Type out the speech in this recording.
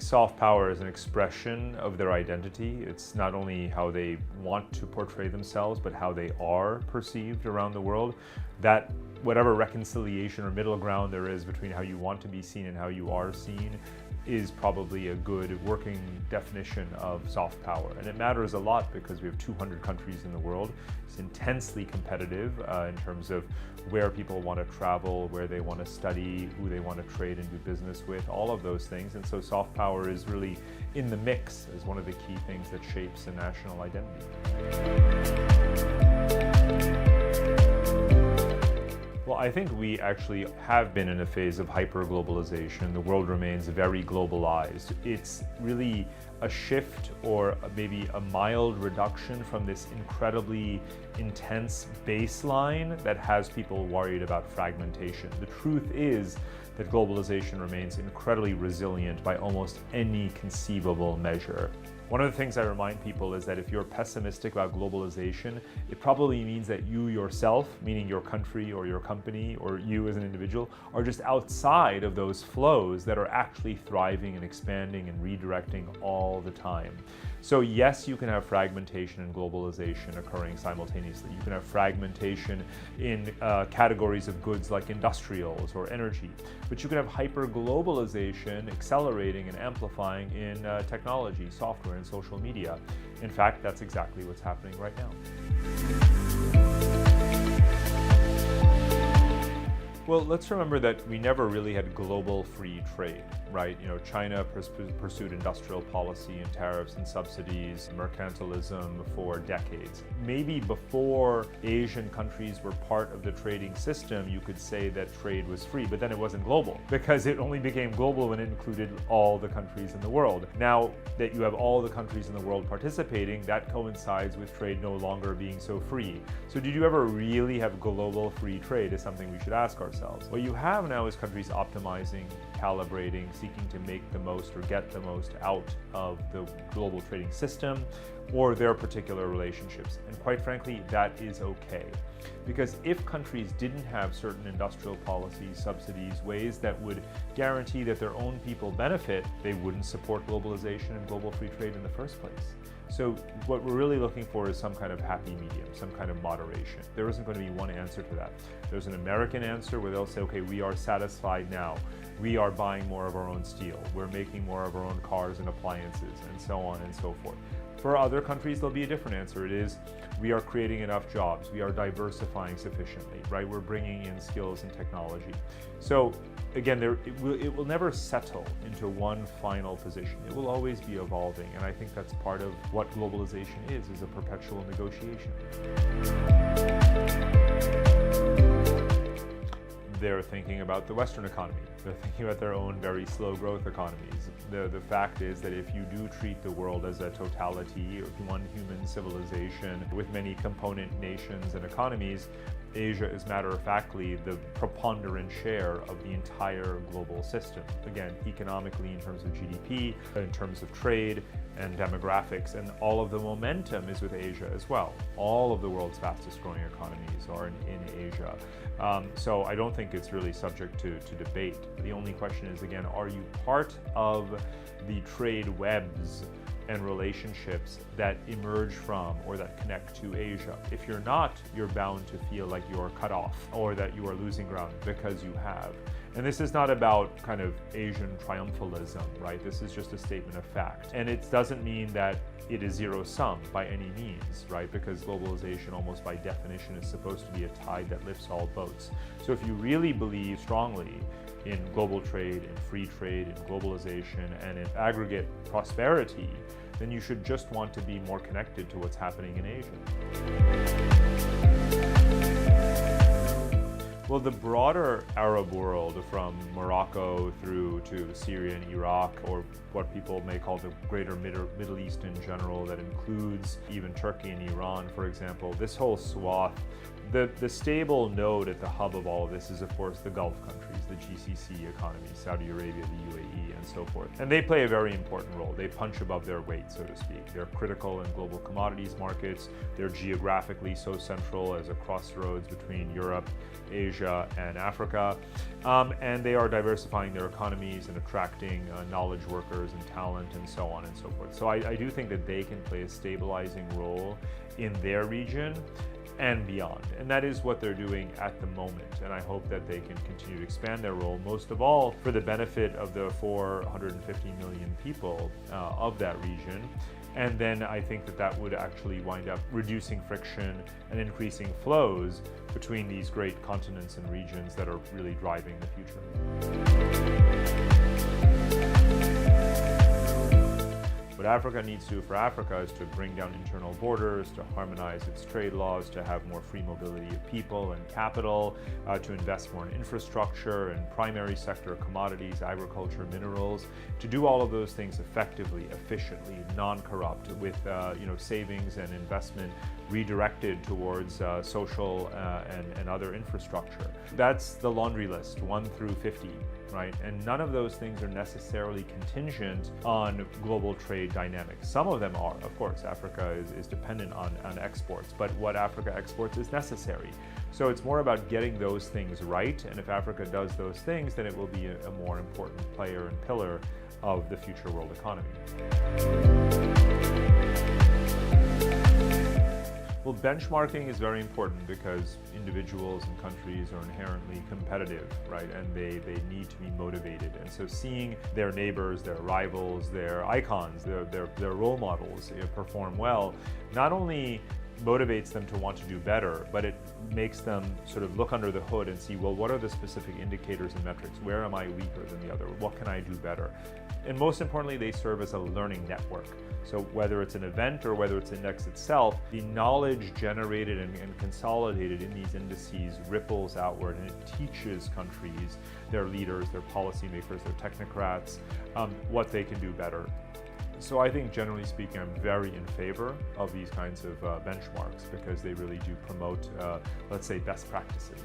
soft power is an expression of their identity. It's not only how they want to portray themselves, but how they are perceived around the world. That whatever reconciliation or middle ground there is between how you want to be seen and how you are seen is probably a good working definition of soft power. And it matters a lot because we have 200 countries in the world. It's intensely competitive in terms of where people want to travel, where they want to study, who they want to trade and do business with, all of those things. And so soft power is really in the mix as one of the key things that shapes a national identity. Well, I think we actually have been in a phase of hyper-globalization. The world remains very globalized. It's really a shift or maybe a mild reduction from this incredibly intense baseline that has people worried about fragmentation. The truth is that globalization remains incredibly resilient by almost any conceivable measure. One of the things I remind people is that if you're pessimistic about globalization, it probably means that you yourself, meaning your country or your company or you as an individual, are just outside of those flows that are actually thriving and expanding and redirecting all the time. So yes, you can have fragmentation and globalization occurring simultaneously. You can have fragmentation in categories of goods like industrials or energy, but you can have hyper-globalization accelerating and amplifying in technology, software, and social media. In fact, that's exactly what's happening right now. Well, let's remember that we never really had global free trade, right? China pursued industrial policy and tariffs and subsidies, mercantilism for decades. Maybe before Asian countries were part of the trading system, you could say that trade was free, but then it wasn't global because it only became global when it included all the countries in the world. Now that you have all the countries in the world participating, that coincides with trade no longer being so free. So did you ever really have global free trade is something we should ask ourselves. What you have now is countries optimizing, calibrating, seeking to make the most or get the most out of the global trading system or their particular relationships. And quite frankly, that is okay. Because if countries didn't have certain industrial policies, subsidies, ways that would guarantee that their own people benefit, they wouldn't support globalization and global free trade in the first place. So what we're really looking for is some kind of happy medium, some kind of moderation. There isn't going to be one answer to that. There's an American answer where they'll say, okay, we are satisfied now. We are buying more of our own steel. We're making more of our own cars and appliances and so on and so forth. For other countries, there'll be a different answer. It is, we are creating enough jobs. We are diversifying sufficiently, right? We're bringing in skills and technology. So again, it will never settle into one final position. It will always be evolving. And I think that's part of what globalization is a perpetual negotiation. They're thinking about the Western economy. They're thinking about their own very slow growth economies. The fact is that if you do treat the world as a totality, one human civilization with many component nations and economies, Asia is matter-of-factly the preponderant share of the entire global system. Again, economically in terms of GDP, in terms of trade and demographics, and all of the momentum is with Asia as well. All of the world's fastest growing economies are in Asia. So I don't think it's really subject to debate. The only question is, again, are you part of the trade webs and relationships that emerge from or that connect to Asia? If you're not, you're bound to feel like you're cut off or that you are losing ground because you have. And this is not about kind of Asian triumphalism, right? This is just a statement of fact. And it doesn't mean that it is zero sum by any means, right? Because globalization almost by definition is supposed to be a tide that lifts all boats. So if you really believe strongly in global trade, in free trade, in globalization, and in aggregate prosperity, then you should just want to be more connected to what's happening in Asia. Well, the broader Arab world, from Morocco through to Syria and Iraq, or what people may call the greater Middle East in general, that includes even Turkey and Iran, for example, this whole swath The stable node at the hub of all of this is, of course, the Gulf countries, the GCC economies, Saudi Arabia, the UAE, and so forth. And they play a very important role. They punch above their weight, so to speak. They're critical in global commodities markets. They're geographically so central as a crossroads between Europe, Asia, and Africa. And they are diversifying their economies and attracting knowledge workers and talent and so on and so forth. So I do think that they can play a stabilizing role in their region and beyond. And that is what they're doing at the moment. And I hope that they can continue to expand their role, most of all for the benefit of the 450 million people of that region. And then I think that that would actually wind up reducing friction and increasing flows between these great continents and regions that are really driving the future. What Africa needs to do for Africa is to bring down internal borders, to harmonize its trade laws, to have more free mobility of people and capital, to invest more in infrastructure and primary sector commodities, agriculture, minerals, to do all of those things effectively, efficiently, non-corrupt, with savings and investment redirected towards social and other infrastructure. That's the laundry list, 1 through 50. Right? And none of those things are necessarily contingent on global trade dynamics. Some of them are, of course. Africa is dependent on exports, but what Africa exports is necessary. So it's more about getting those things right, and if Africa does those things, then it will be a more important player and pillar of the future world economy. Well, benchmarking is very important because individuals and countries are inherently competitive, right? And they need to be motivated. And so seeing their neighbors, their rivals, their icons, their role models perform well, not only motivates them to want to do better, but it makes them sort of look under the hood and see, well, what are the specific indicators and metrics? Where am I weaker than the other? What can I do better? And most importantly, they serve as a learning network. So whether it's an event or whether it's index itself, the knowledge generated and consolidated in these indices ripples outward, and it teaches countries, their leaders, their policymakers, their technocrats, what they can do better. So I think, generally speaking, I'm very in favor of these kinds of benchmarks because they really do promote, let's say, best practices.